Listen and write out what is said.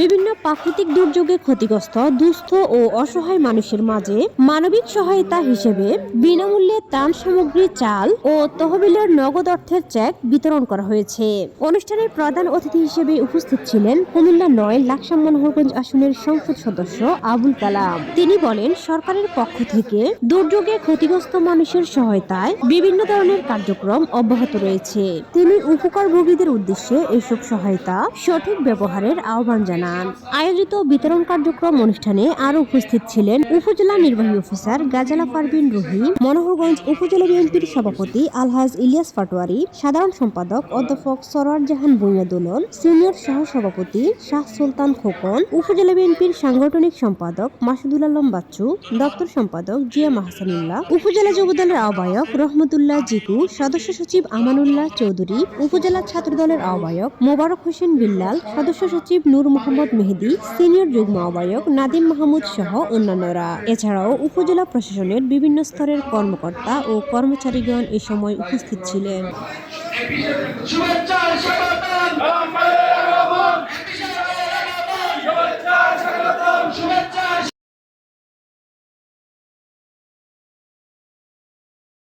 বিভিন্ন প্রাকৃতিক দুর্যোগে ক্ষতিগ্রস্ত দুস্থ ও অসহায় মানুষের মাঝে মানবিক সহায়তা হিসেবে বিনামূল্যে ত্রাণ সামগ্রী, চাল ও তহবিলের নগদ অর্থের চেক বিতরণ করা হয়েছে। অনুষ্ঠানের প্রধান অতিথি হিসেবে উপস্থিত ছিলেন কুমিল্লা ৯ লাকসাম মনোহরগঞ্জ আসনের সংসদ সদস্য আবুল কালাম। তিনি বলেন, সরকারের পক্ষ থেকে দুর্যোগে ক্ষতিগ্রস্ত মানুষের সহায়তায় বিভিন্ন ধরনের কার্যক্রম অব্যাহত রয়েছে। তিনি উপকারভোগীদের উদ্দেশ্যে এসব সহায়তা সঠিক ব্যবহারের আহ্বান জানান। আয়োজিত বিতরণ কার্যক্রম অনুষ্ঠানে আরো উপস্থিত ছিলেন উপজেলা নির্বাহী অফিসার গাজালা পারভিন রুহি, মনোহরগঞ্জ উপজেলা বিএনপির সভাপতি আলহাজ ইলিয়াস পাটোয়ারি, সাধারণ সম্পাদক অধ্যাপক সরোয়ার জাহান ভূঁইয়া দোলন, সিনিয়র সহ সভাপতি শাহ সুলতান খোকন, উপজেলা বিএনপির সাংগঠনিক সম্পাদক মাসুদুল আলম বাচ্চু, দপ্তর সম্পাদক জিয়া মাহসানুল্লাহ, উপজেলা যুবদলের আহ্বায়ক রহমতুল্লাহ জিকু, সদস্য সচিব আমানুল্লাহ চৌধুরী, উপজেলা ছাত্রদলের আহ্বায়ক মোবারক হোসেন বিল্লাল, সদস্য সচিব নূর মোহাম্মদ মেহেদি, সিনিয়র যুগ্ম আহ্বায়ক নাদিম মাহমুদ সহ অন্যান্যরা। এছাড়াও উপজেলা প্রশাসনের বিভিন্ন স্তরের কর্মকর্তা ও কর্মচারীগণ এ সময় উপস্থিত ছিলেন।